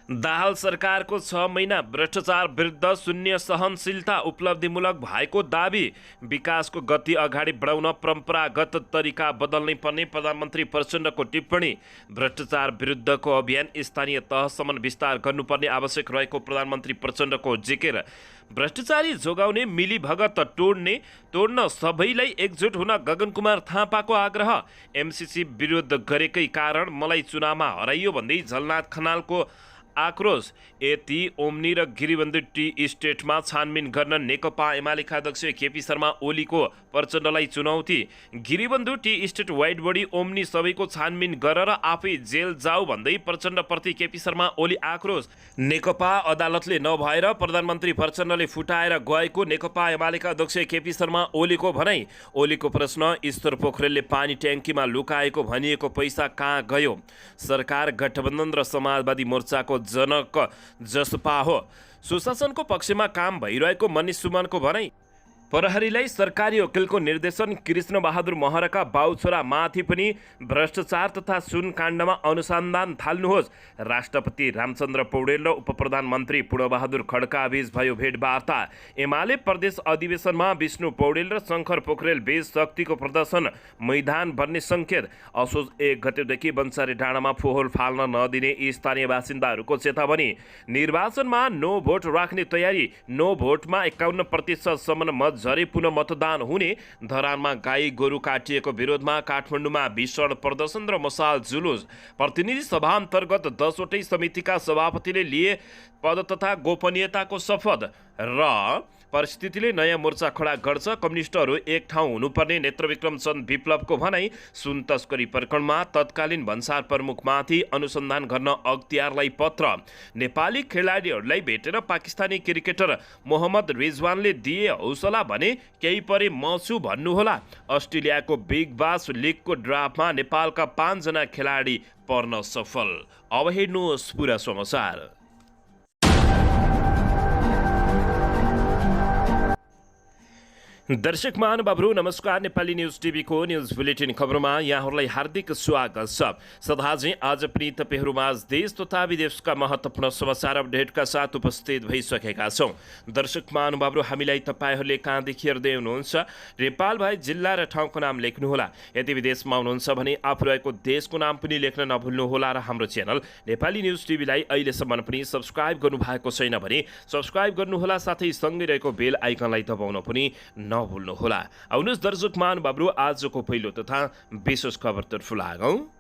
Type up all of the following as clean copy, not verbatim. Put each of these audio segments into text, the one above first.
दाहाल सरकारको 6 महिना भ्रष्टाचार विरुद्ध शून्य सहनशीलता उपलब्धिमूलक भएको दाबी। विकासको गति अगाडि बढाउन परम्परागत तरिका बदल्नै पर्ने प्रधानमन्त्री प्रचण्डको टिप्पणी। भ्रष्टाचार विरुद्धको अभियान स्थानीय तहसम्म विस्तार गर्नुपर्ने आवश्यक रहेको प्रधानमन्त्री प्रचण्डको जिकिर। भ्रष्टाचारी जोगाउने मिलीभगत तोड्न सबैलाई एकजुट हुन गगनकुमार थापाको आग्रह। एमसीसी विरोध गरेकै कारण मलाई चुनावमा हराइयो भन्दै झलनाथ खनालको आक्रोश। यति ओम्नी र गिरिबन्धु टी स्टेटमा छानबिन गर्न नेकपा एमालेका अध्यक्ष केपी शर्मा ओलीको प्रचण्डलाई चुनौती। Giribandhu tea estate wide body Omni सबैको छानबिन गरेर आफै जेल जाऊ भन्दै प्रचण्डप्रति केपी शर्मा ओली आक्रोश। नेकपा अदालतले नभएर प्रधानमन्त्री प्रचण्डले फुटाएर गएको नेकपा एमालेका अध्यक्ष केपी शर्मा ओलीको भनाई। ओलीको प्रश्न, ईश्वर पोखरेलले पानी ट्याङ्कीमा लुकाएको भनिएको पैसा कहाँ गयो? सरकार गठबन्धन र समाजवादी मोर्चाको जनक जसपा हो। सुशासनको पक्षमा काम भइरहेको मनिष सुमनको भनाई। प्रहरीलाई सरकारी वकिलको निर्देशन। कृष्ण बहादुर महराका बाउ छोरा माथि पनि भ्रष्टाचार तथा सुन काण्डमा अनुसन्धान थाल्नुहोस्। राष्ट्रपति रामचन्द्र पौडेल र उपप्रधानमन्त्री पूर्णबहादुर खड्का बीच भयो भेटवार्ता। एमाले प्रदेश अधिवेशनमा विष्णु पौडेल र शङ्कर पोखरेल बीच शक्तिको प्रदर्शन, मैदान बन्ने सङ्केत। असोज 1 गतेदेखि बन्सारी डाँडामा फोहोर फाल्न नदिने स्थानीय बासिन्दाहरूको चेतावनी। निर्वाचनमा नो भोट राख्ने तयारी। नो भोटमा 51% झरे पुनः मतदान हुने। धरानमा गाई गोरु काटिएको विरोधमा काठमाडौँमा भीषण प्रदर्शन र मसाल जुलुस। प्रतिनिधि सभा अन्तर्गत 10 वटै समितिका सभापतिले लिए पद तथा गोपनीयताको शपथ। र परिस्थितिले नयाँ मोर्चा खडा गर्छ। कम्युनिस्टहरू एक ठाउँ हुनुपर्ने नेत्रविक्रम चन्द विप्लवको भनाई। सुन तस्करी प्रकरणमा तत्कालीन भन्सार प्रमुखमाथि अनुसन्धान गर्न अख्तियारलाई पत्र। नेपाली खेलाडीहरूलाई भेटेर पाकिस्तानी क्रिकेटर मोहम्मद रिजवानले दिए हौसला भने केही परे म छु भन्नुहोला। अस्ट्रेलियाको बिग बास लिगको ड्राफ्टमा नेपालका 5 जना खेलाडी पर्न सफल। अब हेर्नुहोस् पुरा समाचार। दर्शक महानुभावहरू नमस्कार। नेपाली न्युज टिभीको न्युज बुलेटिन खबरमा यहाँहरूलाई हार्दिक स्वागत छ। सदाझै आज पनि तपाईँहरूमाझ देश तथा विदेशका महत्त्वपूर्ण समाचार अपडेटका साथ उपस्थित भइसकेका छौँ। दर्शक महानुभावहरू, हामीलाई तपाईँहरूले कहाँदेखि हेर्दै हुनुहुन्छ नेपाल भए जिल्ला र ठाउँको नाम लेख्नुहोला। यदि विदेशमा हुनुहुन्छ भने आफू रहेको देशको नाम पनि लेख्न नभुल्नुहोला र हाम्रो च्यानल नेपाली न्युज टिभीलाई अहिलेसम्म पनि सब्सक्राइब गर्नुभएको छैन भने सब्सक्राइब गर्नुहोला, साथै सँगै रहेको बेल आइकनलाई दबाउन पनि नभुल्नुहोला। आउनुहोस् दर्शक महानुभावहरू, आजको पहिलो तथा विशेष खबरतर्फ लागौँ।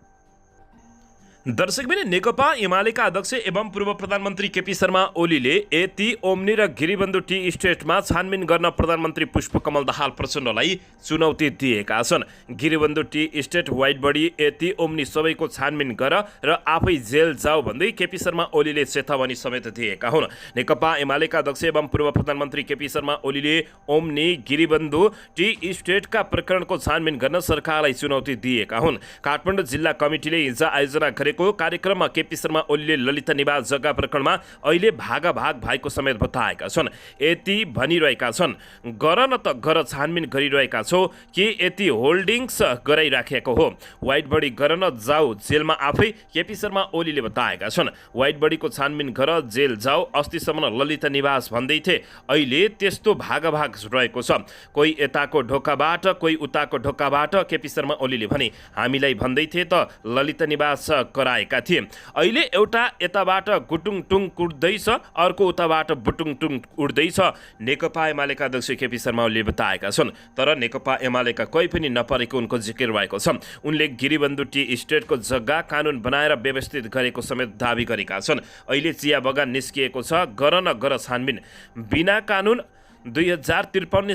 दर्शक नेकपा एमालेका अध्यक्ष एवं पूर्व प्रधानमन्त्री केपी शर्मा ओलीले यति ओम्नी र गिरिबन्धु टी स्टेटमा छानबिन गर्न प्रधानमन्त्री पुष्पकमल दाहाल प्रचण्डलाई चुनौती दिएका छन्। Giribandhu tea estate wide body यति ओम्नी सबैको छानबिन गर र आफै जेल जाऊ भन्दै केपी शर्मा ओलीले चेतावनी समेत दिएका हुन्। नेकपा एमालेका अध्यक्ष एवं पूर्व प्रधानमन्त्री केपी शर्मा ओलीले ओम्नी गिरिबन्धु टी स्टेटका प्रकरणको छानबिन गर्न सरकारलाई चुनौती दिएका हुन्। काठमाडौँ जिल्ला कमिटीले हिजो आयोजना गरेको कार्यक्रममा केपी शर्मा ओलीले ललिता निवास जग्गा प्रकरणमा अहिले भागाभाग भएको समेत बताएका छन्। यति भनिरहेका छन्, गर न त गर छानबिन गरिरहेका छौ कि यति होल्डिङ्स गराइराखेको हो? वाइड बडी गर न जाऊ जेलमा आफै, केपी शर्मा ओलीले बताएका छन्। वाइड बडीको छानबिन गर जेल जाऊ। अस्तिसम्म ललिता निवास भन्दै थिए, अहिले त्यस्तो भागाभाग रहेको छ। कोही यताको ढोकाबाट कोही उताको ढोकाबाट। केपी शर्मा ओलीले भने, हामीलाई भन्दै थिए त ललिता निवास आएका थिए, अहिले एउटा यताबाट गुटुङटुङ उड्दैछ, अर्को उताबाट बुटुङटुङ उड्दैछ। नेकपा एमालेका अध्यक्ष केपी शर्मा ओलीले बताएका छन्। तर नेकपा एमालेका कोही पनि नपरेको उनको जिकिर भएको छ। उनले गिरिबन्धु टी स्टेटको जग्गा कानुन बनाएर व्यवस्थित गरेको समेत दावी गरेका छन्। अहिले चिया बगान निस्किएको छ, गर न गर छानबिन। बिना कानुन 2053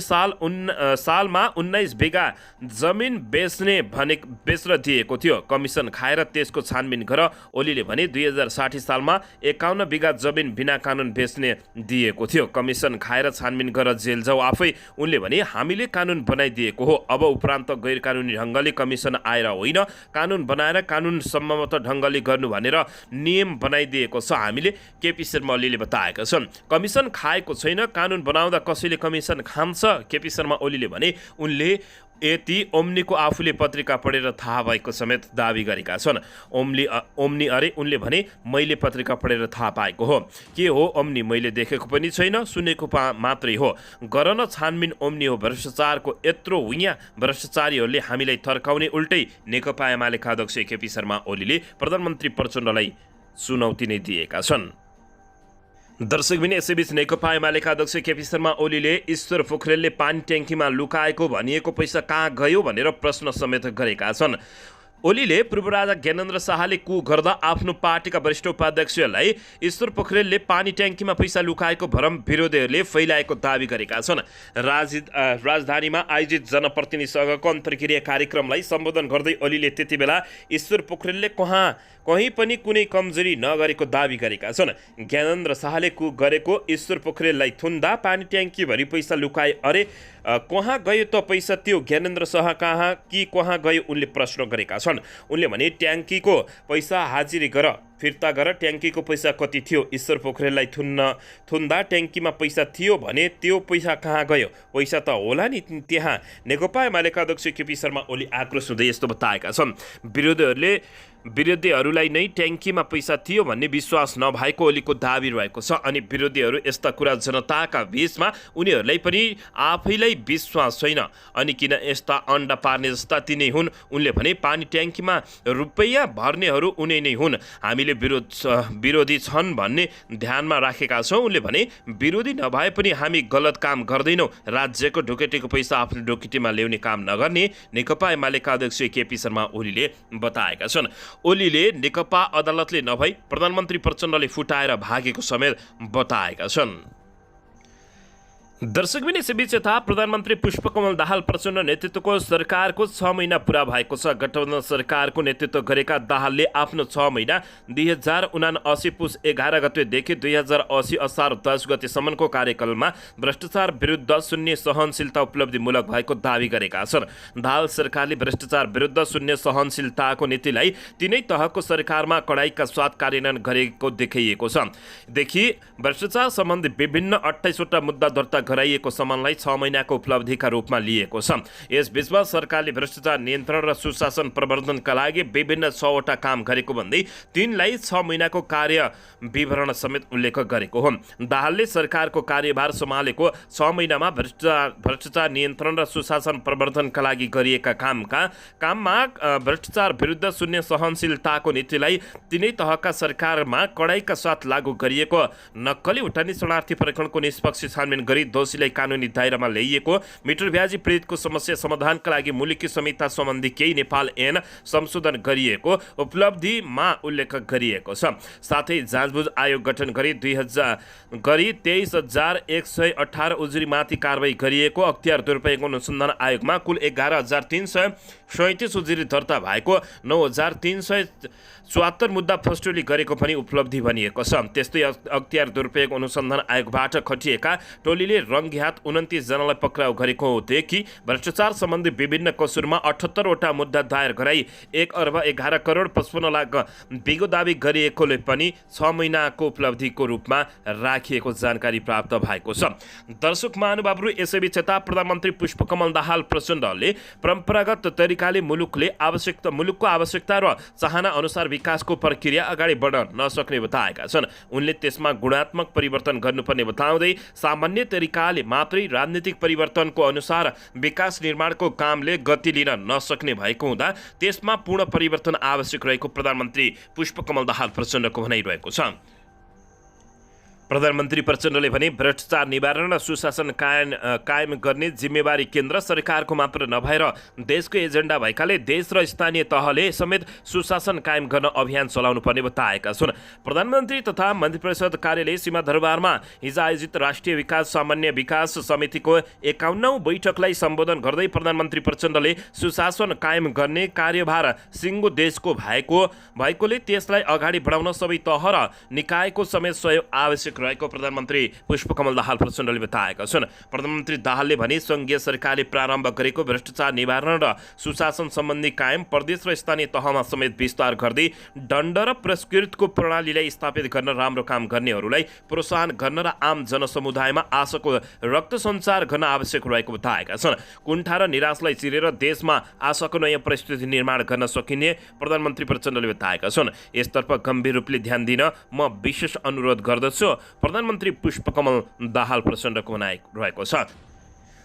सालमा 19 बिघा जमिन बेच्न दिएको थियो। कमिसन खाएर त्यसको छानबिन गर। ओलीले भने 2060 सालमा 51 बिघा जमिन बिना कानुन बेच्ने दिएको थियो। कमिसन खाएर छानबिन गर, जेल जाऊ आफै। उनले भने, हामीले कानुन बनाइदिएको हो। अब उपरान्त गैर कानुनी ढङ्गले कमिसन आएर होइन, कानुन बनाएर कानुन सम्मत ढङ्गले गर्नु भनेर नियम बनाइदिएको छ हामीले, केपी शर्मा ओलीले बताएका छन्। कमिसन खाएको छैन, कानुन बनाउँदा कसैले कमिसन खान्छ? केपी शर्मा ओलीले भने उनले यति ओम्नीको आफूले पत्रिका पढेर थाहा भएको समेत दावी गरेका छन्। ओम्नी अरे उनले भने मैले पत्रिका पढेर थाहा पाएको हो। के हो ओम्नी? मैले देखेको पनि छैन, सुनेको मात्रै हो। गर न छानबिन ओम्नी हो भ्रष्टाचारको यत्रो हुइया भ्रष्टाचारीहरूले हामीलाई थर्काउने। उल्टै नेकपा एमालेका अध्यक्ष केपी शर्मा ओलीले प्रधानमन्त्री प्रचण्डलाई चुनौती नै दिएका छन्। दर्शकबिन यसैबीच नेकपा एमालेका अध्यक्ष केपी शर्मा ओलीले ईश्वर पोखरेलले पानी ट्याङ्कीमा लुकाएको भनिएको पैसा कहाँ गयो भनेर प्रश्न समेत गरेका छन्। ओलीले पूर्व राजा ज्ञानेन्द्र शाहले कु गर्दा आफ्नो पार्टीका वरिष्ठ उपाध्यक्षलाई ईश्वर पोखरेलले पानी ट्याङ्कीमा पैसा लुकाएको भरम विरोधीहरूले फैलाएको दावी गरेका छन्। राजधानीमा आयोजित जनप्रतिनिधिसँगको अन्तर्क्रिया कार्यक्रमलाई सम्बोधन गर्दै ओलीले त्यति बेला ईश्वर पोखरेलले कहीँ पनि कुनै कमजोरी नगरेको दावी गरेका छन्। ज्ञानेन्द्र शाहले कु गरेको ईश्वर पोखरेललाई थुन्दा पानी ट्याङ्कीभरि पैसा लुकाए अरे कहाँ गयो त पैसा? त्यो ज्ञानेन्द्र शाह कहाँ कि कहाँ गयो उनले प्रश्न गरेका छन्। उनले भने ट्याङ्कीको पैसा हाजिरी गर, फिर्ता गर। ट्याङ्कीको पैसा कति थियो? ईश्वर पोखरेललाई थुन्दा ट्याङ्कीमा पैसा थियो भने त्यो पैसा कहाँ गयो? पैसा त होला नि त्यहाँ। नेकपा एमालेका अध्यक्ष केपी शर्मा ओली आक्रोश हुँदै यस्तो बताएका छन्। विरोधीहरूलाई नै ट्याङ्कीमा पैसा थियो भन्ने विश्वास नभएको ओलीको दावी रहेको छ। अनि विरोधीहरू यस्ता कुरा जनताका बीचमा उनीहरूलाई पनि आफैलाई विश्वास छैन, अनि किन यस्ता अन्डा पार्ने जस्ता तिनै हुन्। उनले भने पानी ट्याङ्कीमा रुपैयाँ भर्नेहरू उनी नै हुन्, हामीले विरोधी छन् भन्ने ध्यानमा राखेका छौँ। उनले भने विरोधी नभए पनि हामी गलत काम गर्दैनौँ, राज्यको ढोकेटीको पैसा आफ्नो ढोकेटीमा ल्याउने काम नगर्ने नेकपा एमालेका अध्यक्ष केपी शर्मा ओलीले बताएका छन्। ओलीले नेकपा अदालतले नभई प्रधानमन्त्री प्रचण्डले फुटाएर भागेको समेत बताएका छन्। दर्शकबिन यसैबीच यता प्रधानमन्त्री पुष्पकमल दाहाल प्रचण्ड नेतृत्वको सरकारको 6 महिना पुरा भएको छ। गठबन्धन सरकारको नेतृत्व गरेका दाहालले आफ्नो 6 महिना 2079 पुस 11 गतेदेखि 2080 असार 10 गतेसम्मको कार्यकालमा भ्रष्टाचार विरुद्ध शून्य सहनशीलता उपलब्धिमूलक भएको दावी गरेका छन्। दाहाल सरकारले भ्रष्टाचार विरुद्ध शून्य सहनशीलताको नीतिलाई तिनै तहको सरकारमा कडाइका साथ कार्यान्वयन गरेको देखिएको छ। देखि भ्रष्टाचार सम्बन्धी विभिन्न 28वटा मुद्दा दर्ता गराइएको सम्मानलाई 6 महिनाको उपलब्धिका रूपमा लिएको छ। यसबीचमा सरकारले भ्रष्टाचार नियन्त्रण र सुशासन प्रवर्धनका लागि विभिन्न 6वटा काम गरेको भन्दै तिनलाई 6 महिनाको कार्य विवरण समेत उल्लेख गरेको हो। दाहालले सरकारको कार्यभार सम्हालेको 6 महिनामा भ्रष्टाचार नियन्त्रण र सुशासन प्रवर्धनका लागि गरिएका काममा भ्रष्टाचार विरुद्ध शून्य सहनशीलताको नीतिलाई तिनै तहका सरकारमा कडाइका साथ लागू गरिएको, नक्कली उठानी शरणार्थी प्रकरणको निष्पक्ष छानबिन गरी दोषीलाई कानुनी दायरामा ल्याइएको, मिटर ब्याजी पीडितको समस्या समाधानका लागि मुलुकी संहिता सम्बन्धी केही नेपाल ऐन संशोधन गरिएको उपलब्धिमा उल्लेख गरिएको छ। साथै जाँचबुझ आयोग गठन गरी 23,118 उजुरीमाथि कारबाही गरिएको, अख्तियार दुरुपयोग अनुसन्धान आयोगमा कुल 11,337 उजुरी दर्ता भएको, 9,374 मुद्दा फस्टोली गरेको पनि उपलब्धि भनिएको छ। त्यस्तै अख्तियार दुरुपयोग अनुसन्धान आयोगबाट खटिएका टोलीले रङ्गहात 29 जनालाई पक्राउ गरेकोदेखि भ्रष्टाचार सम्बन्धी विभिन्न कसुरमा 78वटा मुद्दा दायर गराई 1,11,55,00,000 बिगो दावी गरिएकोले पनि 6 महिनाको उपलब्धिको रूपमा राखिएको जानकारी प्राप्त भएको छ। दर्शक महानुभावहरू, यसैबीच यता प्रधानमन्त्री पुष्पकमल दाहाल प्रचण्डले परम्परागत तरिकाले मुलुकको आवश्यकता र चाहना अनुसार विकासको प्रक्रिया अगाडि बढ्न नसक्ने बताएका छन्। उनले त्यसमा गुणात्मक परिवर्तन गर्नुपर्ने बताउँदै सामान्य तरिकाले मात्रै राजनीतिक परिवर्तनको अनुसार विकास निर्माणको कामले गति लिन नसक्ने भएको हुँदा त्यसमा पूर्ण परिवर्तन आवश्यक रहेको प्रधानमन्त्री पुष्पकमल दाहाल प्रचण्डको भनाइरहेको छ। प्रधानमन्त्री प्रचण्डले भने भ्रष्टाचार निवारण र सुशासन कायम गर्ने जिम्मेवारी केन्द्र सरकारको मात्र नभएर देशको एजेन्डा भएकाले देश र स्थानीय तहले समेत सुशासन कायम गर्न अभियान चलाउनु पर्ने बताएका छन्। प्रधानमन्त्री तथा मन्त्री परिषद कार्यालय सिंहदरबारमा हिजो आयोजित राष्ट्रिय विकास सामान्य विकास समितिको 51औं बैठकलाई सम्बोधन गर्दै प्रधानमन्त्री प्रचण्डले सुशासन कायम गर्ने कार्यभार सिङ्गो देशको भएकोले त्यसलाई अगाडि बढाउन सबै तह र निकायको समेत सहयोग आवश्यक रहेको प्रधानमन्त्री पुष्पकमल दाहाल प्रचण्डले बताएका छन्। प्रधानमन्त्री दाहालले भने सङ्घीय सरकारले प्रारम्भ गरेको भ्रष्टाचार निवारण र सुशासन सम्बन्धी कायम प्रदेश र स्थानीय तहमा समेत विस्तार गर्दै दण्ड र पुरस्कृतको प्रणालीलाई स्थापित गर्न राम्रो काम गर्नेहरूलाई प्रोत्साहन गर्न र आम जनसमुदायमा आशाको रक्त सञ्चार गर्न आवश्यक रहेको बताएका छन्। कुण्ठा र निराशलाई चिरेर देशमा आशाको नयाँ परिस्थिति निर्माण गर्न सकिने प्रधानमन्त्री प्रचण्डले बताएका छन्। यसतर्फ गम्भीर रूपले ध्यान दिन म विशेष अनुरोध गर्दछु, प्रधानमन्त्री पुष्पकमल दाहाल प्रचण्डको भनाइ रहेको छ।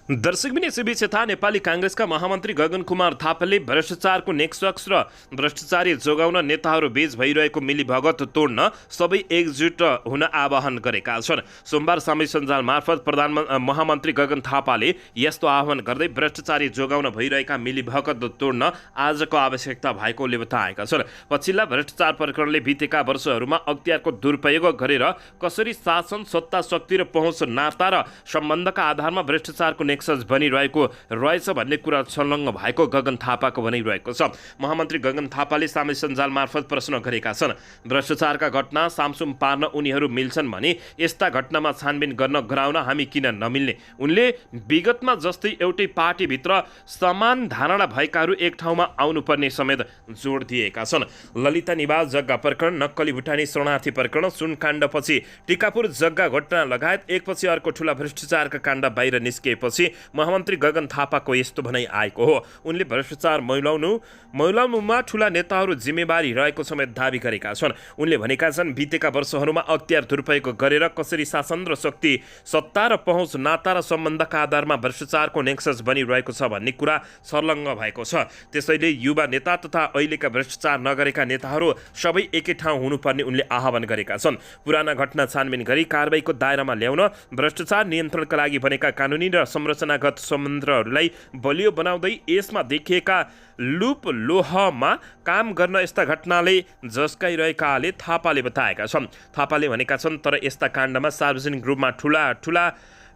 दर्शकबिन यसैबीच यता नेपाली काङ्ग्रेसका महामन्त्री गगन कुमार थापाले भ्रष्टाचारको नेक्सस र भ्रष्टाचारी जोगाउन नेताहरू बीच भइरहेको मिलीभगत तोड्न सबै एकजुट हुन आह्वान गरेका छन्। सोमबार सामाजिक सञ्जाल मार्फत महामन्त्री गगन थापाले यस्तो आह्वान गर्दै भ्रष्टाचारी जोगाउन भइरहेका मिलीभगत तोड्न आजको आवश्यकता भएकोले बताएका छन्। पछिल्ला भ्रष्टाचार प्रकरणले बितेका वर्षहरूमा अख्तियारको दुरुपयोग गरेर कसरी शासन, सत्ता, शक्ति र पहुँच, नाता र सम्बन्धका आधारमा भ्रष्टाचारको नेक्सस बनिरहेको रहेछ भन्ने कुरा संलग्न भएको गगन थापाको भनिरहेको छ। महामन्त्री गगन थापाले सामाजिक सञ्जाल मार्फत प्रश्न गरेका छन्। भ्रष्टाचारका घटना सामसुम पार्न उनीहरू मिल्छन् भने यस्ता घटनामा छानबिन गर्न गराउन हामी किन नमिल्ने? उनले विगतमा जस्तै एउटै पार्टीभित्र समान धारणा भएकाहरू एक ठाउँमा आउनुपर्ने समेत जोड दिएका छन्। ललिता निवास जग्गा प्रकरण, नक्कली भुटानी शरणार्थी प्रकरण, सुनकाण्डपछि टिकापुर जग्गा घटना लगायत एकपछि अर्को ठुला भ्रष्टाचारका काण्ड बाहिर निस्किएपछि महामन्त्री गगन थापाको यस्तो भनाइ आएको हो। उनले भ्रष्टाचार मैलाउनुमा ठुला नेताहरू जिम्मेवारी रहेको समेत दावी गरेका छन्। उनले भनेका छन्, बितेका वर्षहरूमा अख्तियार दुरुपयोग गरेर कसरी शासन र शक्ति, सत्ता र पहुँच, नाता र सम्बन्धका आधारमा भ्रष्टाचारको नेक्सस बनिरहेको छ भन्ने कुरा संलग्न भएको छ। त्यसैले युवा नेता तथा अहिलेका भ्रष्टाचार नगरेका नेताहरू सबै एकै ठाउँ हुनुपर्ने उनले आह्वान गरेका छन्। पुराना घटना छानबिन गरी कारबाहीको दायरामा ल्याउन, भ्रष्टाचार नियन्त्रणका लागि बनेका कानुनी र संरचनागत सम्बन्धहरूलाई बलियो बनाउँदै यसमा देखिएका लुप लोहमा काम गर्न यस्ता घटनाले झस्काइरहेकाले थापाले बताएका छन्। थापाले भनेका छन्, तर यस्ता काण्डमा सार्वजनिक रूपमा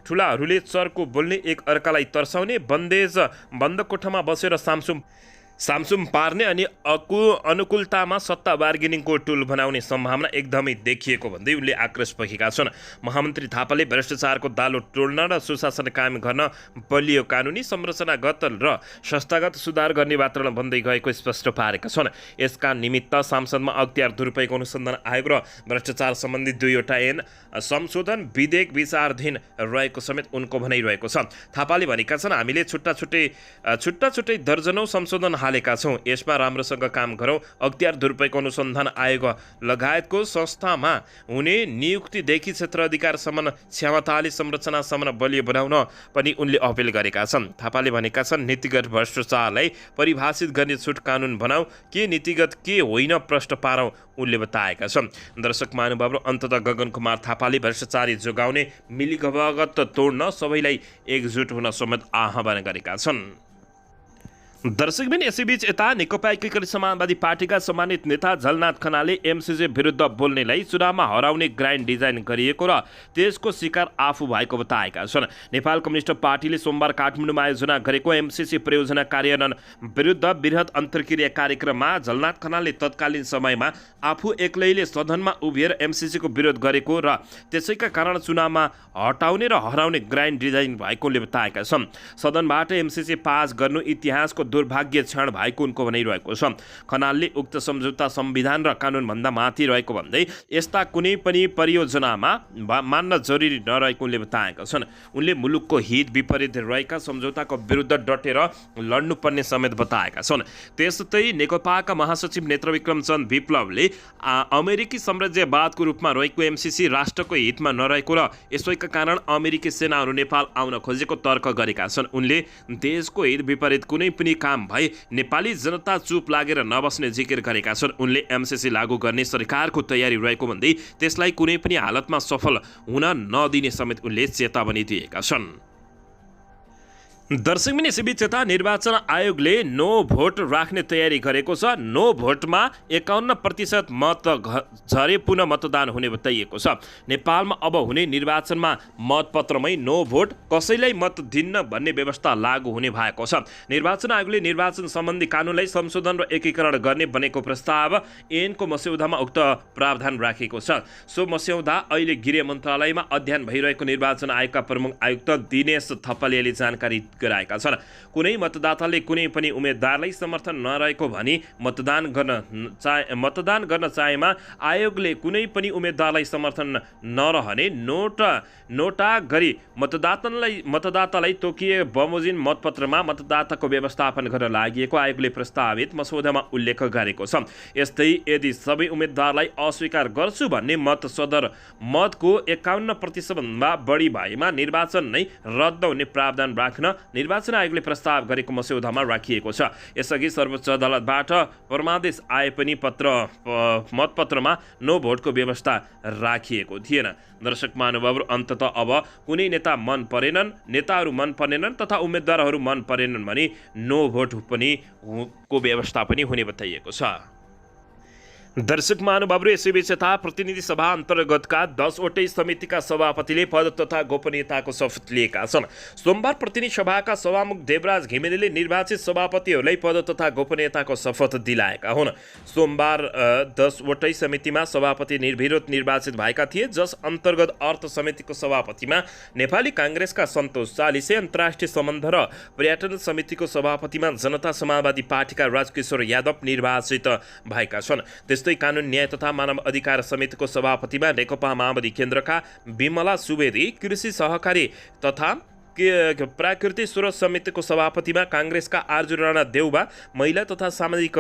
ठुलाहरूले चर्को बोल्ने, एक अर्कालाई तर्साउने, बन्द कोठामा बसेर सामसुम पार्ने अनि अनुकूलतामा सत्ता बार्गेनिङको टुल बनाउने सम्भावना एकदमै देखिएको भन्दै उनले आक्रोश पोखेका छन्। महामन्त्री थापाले भ्रष्टाचारको दालो तोड्न र सुशासन कायम गर्न बलियो कानुनी, संरचनागत र संस्थागत सुधार गर्ने वातावरण बन्दै गएको स्पष्ट पारेका छन्। यसका निमित्त संसदमा अख्तियार दुरुपयोग अनुसन्धान आयोग र भ्रष्टाचार सम्बन्धी 2वटा ऐन संशोधन विधेयक विचाराधीन रहेको समेत उनको भनाइरहेको छ। थापाले भनेका छन्, हामीले छुट्टा छुट्टै दर्जनौं संशोधन हालेका छौँ। यसमा राम्रोसँग काम गरौँ। अख्तियार दुरुपयोग अनुसन्धान आयोग लगायतको संस्थामा हुने नियुक्तिदेखि क्षेत्र अधिकारसम्म क्षमताले संरचनासम्म बलियो बनाउन पनि उनले अपिल गरेका छन्। थापाले भनेका छन्, नीतिगत भ्रष्टाचारलाई परिभाषित गर्ने छुट कानुन बनाऊ, के नीतिगत के होइन प्रश्न पारौँ, उनले बताएका छन्। दर्शक महानुभाव, अन्ततः गगन कुमार थापाले भ्रष्टाचारी जोगाउने, मिलीभगत तोड्न सबैलाई एकजुट हुन समेत आह्वान गरेका छन्। दर्शकबिन यसैबीच यता नेकपा एकीकृत समाजवादी पार्टीका सम्मानित नेता झलनाथ खनालले एमसिसी विरुद्ध बोल्नेलाई चुनावमा हराउने ग्रान्ड डिजाइन गरिएको र त्यसको शिकार आफू भएको बताएका छन्। नेपाल कम्युनिस्ट पार्टीले सोमबार काठमाडौँमा आयोजना गरेको एमसिसी परियोजना कार्यान्वयन विरुद्ध वृहत अन्तर्क्रिया कार्यक्रममा झलनाथ खनालले तत्कालीन समयमा आफू एक्लैले सदनमा उभिएर एमसिसीको विरोध गरेको र त्यसैका कारण चुनावमा हटाउने र हराउने ग्रान्ड डिजाइन भएकोले बताएका छन्। सदनबाट एमसिसी पास गर्नु इतिहासको दुर्भाग्य क्षण भएको उनको भनाइरहेको छ। खनालले उक्त सम्झौता संविधान र कानुनभन्दा माथि रहेको भन्दै यस्ता कुनै पनि परियोजनामा मान्न जरुरी नरहेको उनले बताएका छन्। उनले मुलुकको हित विपरीत रहेका सम्झौताको विरुद्ध डटेर लड्नुपर्ने समेत बताएका छन्। त्यस्तै नेकपाका महासचिव नेत्रविक्रम चन्द विप्लवले अमेरिकी साम्राज्यवादको रूपमा रहेको एमसिसी राष्ट्रको हितमा नरहेको र यसैका कारण अमेरिकी सेनाहरू नेपाल आउन खोजेको तर्क गरेका छन्। उनले देशको हित विपरीत कुनै पनि काम भए नेपाली जनता चुप लागेर नबस्ने जिकिर गरेका छन्। उनले एमसिसी लागू गर्ने सरकारको तयारी रहेको भन्दै त्यसलाई कुनै पनि हालतमा सफल हुन नदिने समेत उनले चेतावनी दिएका छन्। दर्शकबिन यसैबीच यता निर्वाचन आयोगले नो भोट राख्ने तयारी गरेको छ। नो भोटमा 51% मत झरे पुनः मतदान हुने बताइएको छ। नेपालमा अब हुने निर्वाचनमा मतपत्रमै नो भोट, कसैलाई मत दिन्न भन्ने व्यवस्था लागू हुने भएको छ। निर्वाचन आयोगले निर्वाचन सम्बन्धी कानुनलाई संशोधन र एकीकरण गर्ने बनेको प्रस्ताव ऐनको मस्यौदामा उक्त प्रावधान राखेको छ। सो मस्यौदा अहिले गृह मन्त्रालयमा अध्ययन भइरहेको निर्वाचन आयोगका प्रमुख आयुक्त दिनेश थपलियाले जानकारी गराएका छन्। कुनै मतदाताले कुनै पनि उम्मेदवारलाई समर्थन नरहेको भनी मतदान गर्न चाहेमा आयोगले कुनै पनि उम्मेदवारलाई समर्थन नरहने नोटा गरी मतदातालाई तोकिए बमोजिम मतपत्रमा मतदाताको व्यवस्थापन गर्न लागि आयोगले प्रस्तावित मसौदामा उल्लेख गरेको छ। यस्तै यदि सबै उम्मेदवारलाई अस्वीकार गर्छु भन्ने मत सदर मतको 51% भन्दा बढी भएमा निर्वाचन नै रद्द हुने प्रावधान राख्न निर्वाचन आयोगले प्रस्ताव गरेको मस्यौदामा राखिएको छ। यसअघि सर्वोच्च अदालतबाट परमादेश आए पनि मतपत्रमा नो भोटको व्यवस्था राखिएको थिएन। दर्शक महानुभावहरू, अन्ततः अब कुनै नेताहरू मन परेनन् तथा उम्मेदवारहरू मन परेनन् भने नो भोट पनि को व्यवस्था पनि हुने बताइएको छ। दर्शक महानुभावहरू, यसैबीच यता प्रतिनिधि सभा अन्तर्गतका 10वटै समितिका सभापतिले पद तथा गोपनीयताको शपथ लिएका छन्। सोमबार प्रतिनिधि सभाका सभामुख देवराज घिमिरेले निर्वाचित सभापतिहरूलाई पद तथा गोपनीयताको शपथ दिलाएका हुन्। सोमबार 10वटै समितिमा सभापति निर्विरोध निर्वाचित भएका थिए, जस अन्तर्गत अर्थ समितिको सभापतिमा नेपाली काङ्ग्रेसका सन्तोष चालिसे, अन्तर्राष्ट्रिय सम्बन्ध र पर्यटन समितिको सभापतिमा जनता समाजवादी पार्टीका राजकिशोर यादव निर्वाचित भएका छन्। त्यस्तै कानुन न्याय तथा मानव अधिकार समितिको सभापतिमा नेकपा माओवादी केन्द्रका विमला सुवेदी, कृषि सहकारी तथा प्राकृतिक स्रोत समितिको सभापतिमा काङ्ग्रेसका आर्जु राणा देउबा, महिला तथा सामाजिक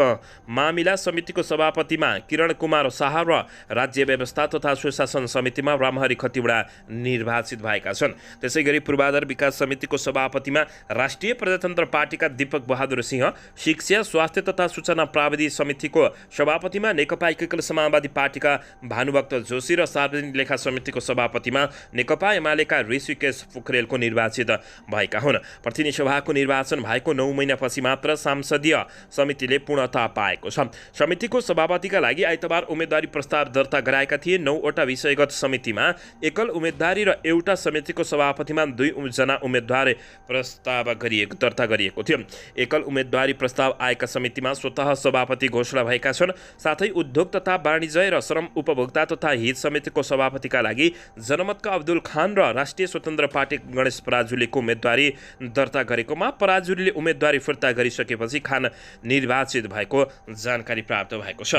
मामिला समितिको सभापतिमा किरण कुमार शाह र राज्य व्यवस्था तथा सुशासन समितिमा रामहरि खतिवडा निर्वाचित भएका छन्। त्यसैगरी पूर्वाधार विकास समितिको सभापतिमा राष्ट्रिय प्रजातन्त्र पार्टीका दीपक बहादुर सिंह, शिक्षा स्वास्थ्य तथा सूचना प्राविधि समितिको सभापतिमा नेकपा एकीकृत समाजवादी पार्टीका भानुभक्त जोशी र सार्वजनिक लेखा समितिको सभापतिमा नेकपा एमालेका ऋषिकेश पोखरेलको निर्वाचित भएका हुन्। प्रतिनिधि सभाको निर्वाचन भएको 9 महिनापछि मात्र संसदीय समितिले पूर्णता पाएको छ। समितिको सभापतिका लागि आइतबार उम्मेदवारी प्रस्ताव दर्ता गराएका थिए। 9वटा विषयगत समितिमा एकल उम्मेदवारी र एउटा समितिको सभापतिमा 2 जना उम्मेदवार प्रस्ताव दर्ता गरिएको थियो। एकल उम्मेदवारी प्रस्ताव आएका समितिमा स्वतः सभापति घोषणा भएका छन्। साथै उद्योग तथा वाणिज्य र श्रम उपभोक्ता तथा हित समितिको सभापतिका लागि जनमतका अब्दुल खान र राष्ट्रिय स्वतन्त्र पार्टी गणेश पराजुलीको उम्मेदवारी दर्ता गरेकोमा पराजुलीले उम्मेदवारी फिर्ता गरिसकेपछि खान निर्वाचित भएको जानकारी प्राप्त भएको छ।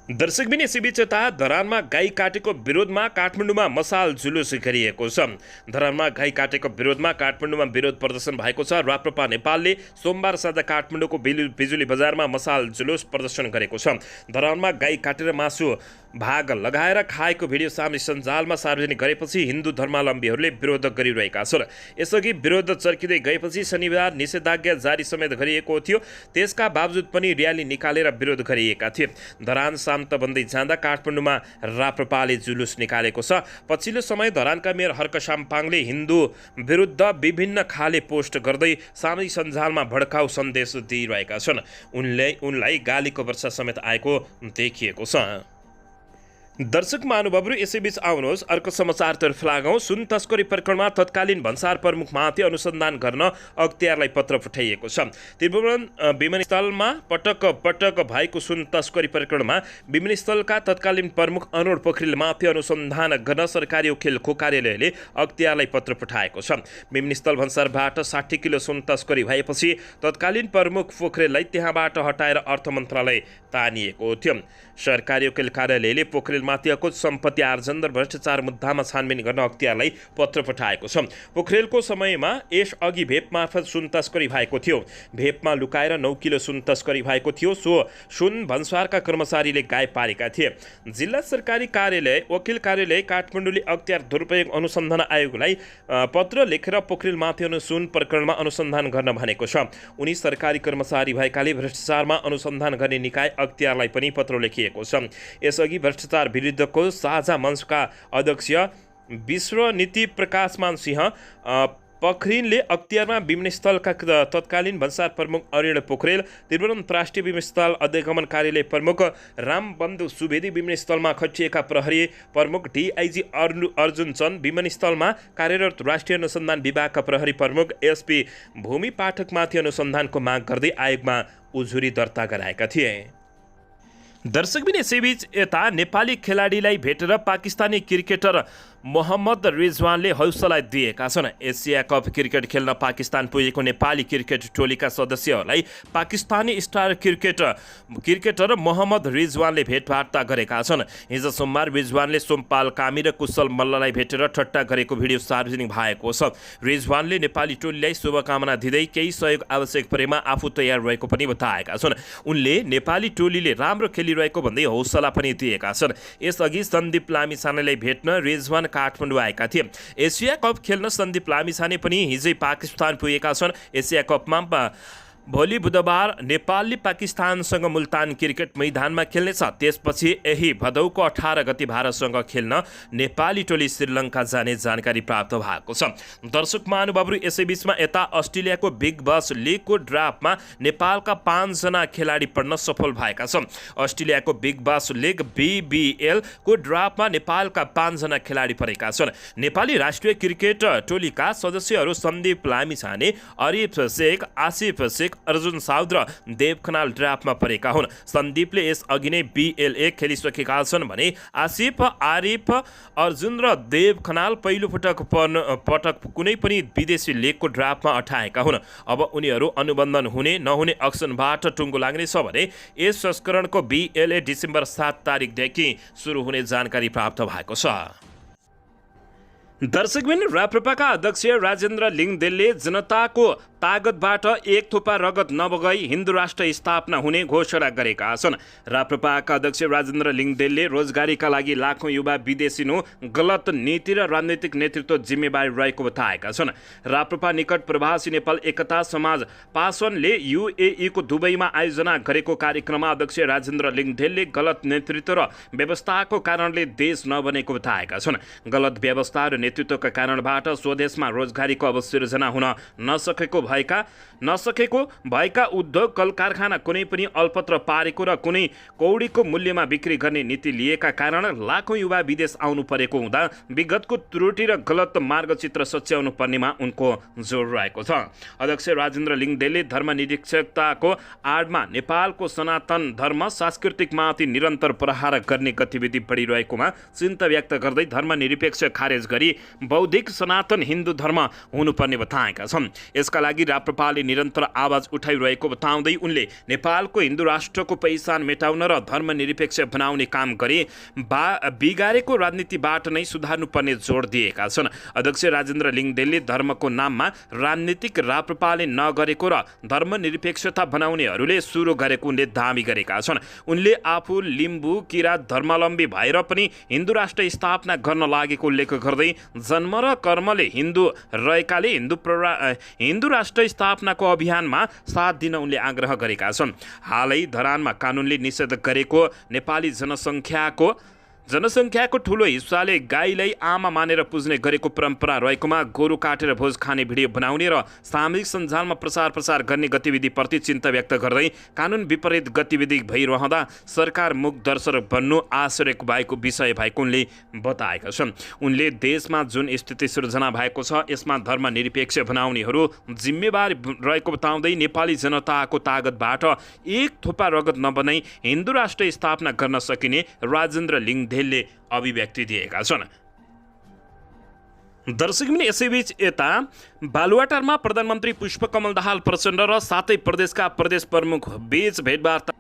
दर्शकबिन यसैबीच यता धरानमा गाई काटेको विरोधमा काठमाडौँमा मसाल जुलुस गरिएको छ। धरानमा गाई काटेको विरोधमा काठमाडौँमा विरोध प्रदर्शन भएको छ। राप्रपा नेपालले सोमबार साँझ काठमाडौँको बिजुली बजारमा मसाल जुलुस प्रदर्शन गरेको छ। धरानमा गाई काटेर मासु भाग लगाएर खाएको भिडियो सामाजिक सञ्जालमा सार्वजनिक गरेपछि हिन्दू धर्मावलम्बीहरूले विरोध गरिरहेका छन्। यसअघि विरोध चर्किँदै गएपछि शनिबार निषेधाज्ञा जारी समेत गरिएको थियो। त्यसका बावजुद पनि र्याली निकालेर विरोध गरिएका थिए। धरान शान्त बन्दै जाँदा काठमाडौँमा राप्रपाले जुलुस निकालेको छ। पछिल्लो समय धरानका मेयर हर्क साम्पाङले हिन्दू विरुद्ध विभिन्न खाले पोस्ट गर्दै सामाजिक सञ्जालमा भड्काउ सन्देश दिइरहेका छन्। उनलाई गालीको वर्षा समेत आएको देखिएको छ। दर्शक महानुभावहरू, यसैबीच आउनुहोस् अर्को समाचारतर्फ लागौँ। सुन तस्करी प्रकरणमा तत्कालीन भन्सार प्रमुखमाथि अनुसन्धान गर्न अख्तियारलाई पत्र पठाइएको छ। त्रिभुवन विमानस्थलमा पटक भएको सुन तस्करी प्रकरणमा विमानस्थलका तत्कालीन प्रमुख अनुर पोखरेलमाथि अनुसन्धान गर्न सरकारी वकिलको कार्यालयले अख्तियारलाई पत्र पठाएको छ। विमानस्थल भन्सारबाट 60 किलो सुन तस्करी भएपछि तत्कालीन प्रमुख पोखरेललाई त्यहाँबाट हटाएर अर्थ मन्त्रालय तानिएको थियो। सरकारी वकिल कार्यालयले पोखरेलमाथि अकुत सम्पत्ति आर्जन र भ्रष्टाचार मुद्दामा छानबिन गर्न अख्तियारलाई पत्र पठाएको छ। पोखरेलको समयमा यस अघि भेप मार्फत सुन तस्करी भएको थियो। भेपमा लुकाएर 9 किलो सुन तस्करी भएको थियो। सो सुन भन्सारका कर्मचारीले गायब पारेका थिए। जिल्ला सरकारी कार्यालय वकिल कार्यालय काठमाडौँले अख्तियार दुरुपयोग अनुसन्धान आयोगलाई पत्र लेखेर पोखरेलमाथि सुन प्रकरणमा अनुसन्धान गर्न भनेको छ। उनी सरकारी कर्मचारी भएकाले भ्रष्टाचारमा अनुसन्धान गर्ने निकाय अख्तियारलाई पनि पत्र लेखिएको छ। यसअघि भ्रष्टाचार विरुद्धको साझा मञ्चका अध्यक्ष विश्वनीति प्रकाशमान सिंह पखरिनले अख्तियारमा विमानस्थलका तत्कालीन भन्सार प्रमुख अरिण पोखरेल, त्रिभुवन राष्ट्रिय विमानस्थल अधिगमन कार्यालय प्रमुख रामबन्धु सुवेदी, विमानस्थलमा खटिएका प्रहरी प्रमुख डिआइजी अर्जुन चन्द, विमानस्थलमा कार्यरत राष्ट्रिय अनुसन्धान विभागका प्रहरी प्रमुख एसपी भूमि पाठकमाथि अनुसन्धानको माग गर्दै आयोगमा उजुरी दर्ता गराएका थिए। दर्शकबिन यसैबीच यता नेपाली खेलाडीलाई भेटेर पाकिस्तानी क्रिकेटर मोहम्मद रिजवानले हौसला दिएका छन्। एसिया कप क्रिकेट खेल्न पाकिस्तान पुगेको नेपाली क्रिकेट टोलीका सदस्यहरूलाई पाकिस्तानी स्टार क्रिकेटर मोहम्मद रिजवानले भेटवार्ता गरेका छन्। हिजो सोमबार रिजवानले सोमपाल कामी र कुशल मल्ललाई भेटेर ठट्टा गरेको भिडियो सार्वजनिक भएको छ। रिजवानले नेपाली टोलीलाई शुभकामना दिँदै केही सहयोग आवश्यक परेमा आफू तयार रहेको पनि बताएका छन्। उनले नेपाली टोलीले राम्रो खेलिरहेको भन्दै हौसला पनि दिएका छन्। यसअघि सन्दीप लामिछानेलाई भेट्न रिजवान काठमाडौँ आएका थिए। एसिया कप खेल्न सन्दीप लामिछाने पनि हिजै पाकिस्तान पुगेका छन्। एसिया कपमा भोलि बुधबार नेपालले पाकिस्तानसँग मुल्तान क्रिकेट मैदानमा खेल्नेछ। त्यसपछि यही भदौको 18 गति भारतसँग खेल्न नेपाली टोली श्रीलङ्का जाने जानकारी प्राप्त भएको छ। दर्शक महानुभावहरू, यसैबीचमा यता अस्ट्रेलियाको बिग बस लिगको ड्राफ्टमा नेपालका 5 जना खेलाडी पढ्न सफल भएका छन्। अस्ट्रेलियाको बिग बस लिग BBL को ड्राफ्टमा नेपालका 5 जना खेलाडी परेका छन्। नेपाली राष्ट्रिय क्रिकेट टोलीका सदस्यहरू सन्दीप लामिछाने, अरिफ शेख, आसिफ शेख, अर्जुन साउद र देव खनाल ड्राफ्टमा परेका हुन्। सन्दीपले यस अघि नै BLA खेलिसकेका छन् भने आसिफ, आरिफ, अर्जुन र देव खनाल पहिलो पटक कुनै पनि विदेशी लिगको ड्राफ्टमा अठाएका हुन्। अब उनीहरू अनुबन्धन हुने नहुने अक्सनबाट टुङ्गो लाग्नेछ भने यस संस्करणको BLA डिसेम्बर 7 तारिकदेखि सुरु हुने जानकारी प्राप्त भएको छ। दर्शकबिन, राप्रपाका अध्यक्ष राजेन्द्र लिङदेलले जनताको तागतबाट एक थोपा रगत नबगाई हिन्दू राष्ट्र स्थापना हुने घोषणा गरेका छन्। राप्रपाका अध्यक्ष राजेन्द्र लिङदेलले रोजगारीका लागि लाखौं युवा विदेशिनु गलत नीति र राजनैतिक नेतृत्व जिम्मेवारी रहेको बताएका छन्। राप्रपा निकट प्रवासी नेपाल एकता समाज पासवानले UAE को दुबईमा आयोजना गरेको कार्यक्रममा अध्यक्ष राजेन्द्र लिङदेलले गलत नेतृत्व र व्यवस्थाको कारणले देश नबनेको बताएका छन्। गलत व्यवस्था र नेतृत्वका कारणबाट स्वदेशमा रोजगारीको अवसृजना हुन नसकेको भएका उद्योग कल कारखाना कुनै पनि अल्पत्र पारेको र कुनै कौडीको मूल्यमा बिक्री गर्ने नीति लिएका कारण लाखौं युवा विदेश आउनु परेको हुँदा विगतको त्रुटि र गलत मार्गचित्र सच्याउनु पर्नेमा उनको जोड रहेको छ। अध्यक्ष राजेन्द्र लिङदेलले धर्मनिरपेक्षताको आडमा नेपालको सनातन धर्म सांस्कृतिकमाथि निरन्तर प्रहार गर्ने गतिविधि बढिरहेकोमा चिन्ता व्यक्त गर्दै धर्मनिरपेक्ष खारेज गरी बौद्धिक सनातन हिन्दू धर्म हुनुपर्ने बताएका छन्। यसका लागि राप्रपाले निरन्तर आवाज उठाइरहेको बताउँदै उनले नेपालको हिन्दू राष्ट्रको पहिचान मेटाउन र धर्मनिरपेक्ष बनाउने काम गरे बिगारेको राजनीतिबाट नै सुधार्नुपर्ने जोड दिएका छन्। अध्यक्ष राजेन्द्र लिङदेलले धर्मको नाममा राजनीतिक राप्रपाले नगरेको र धर्मनिरपेक्षता बनाउनेहरूले सुरु गरेको उनले दावी गरेका छन्। उनले आफू लिम्बू किराँत धर्मावलम्बी भएर पनि हिन्दू राष्ट्र स्थापना गर्न लागेको उल्लेख गर्दै जन्म र कर्मले हिन्दू रहेकाले हिन्दू राष्ट्र स्थापनाको अभियानमा साथ दिन उनले आग्रह गरेका छन्। हालै धरानमा कानुनले निषेध गरेको नेपाली जनसङ्ख्याको ठूलो हिस्साले गाईलाई आमा मानेर पुज्ने गरेको परम्परा रहेकोमा गोरु काटेर भोज खाने भिडियो बनाउने र सामाजिक सञ्जालमा प्रसार गर्ने गतिविधिप्रति चिन्ता व्यक्त गर्दै कानुन विपरीत गतिविधि भइरहँदा सरकार मुखदर्शक बन्नु आश्चर्य भएको विषय भएको उनले बताएका छन्। उनले देशमा जुन स्थिति सृजना भएको छ यसमा धर्मनिरपेक्ष बनाउनेहरू जिम्मेवार रहेको बताउँदै नेपाली जनताको तागतबाट एक थोपा रगत नबनाई हिन्दू राष्ट्र स्थापना गर्न सकिने राजेन्द्र लिङदेलले अभिव्यक्ति दिएका छन्। दर्शकबिन, यसैबीच यता बालुवाटारमा प्रधानमन्त्री पुष्पकमल दाहाल प्रचण्ड र सातै प्रदेशका प्रदेश प्रमुख बीच भेटवार्ता।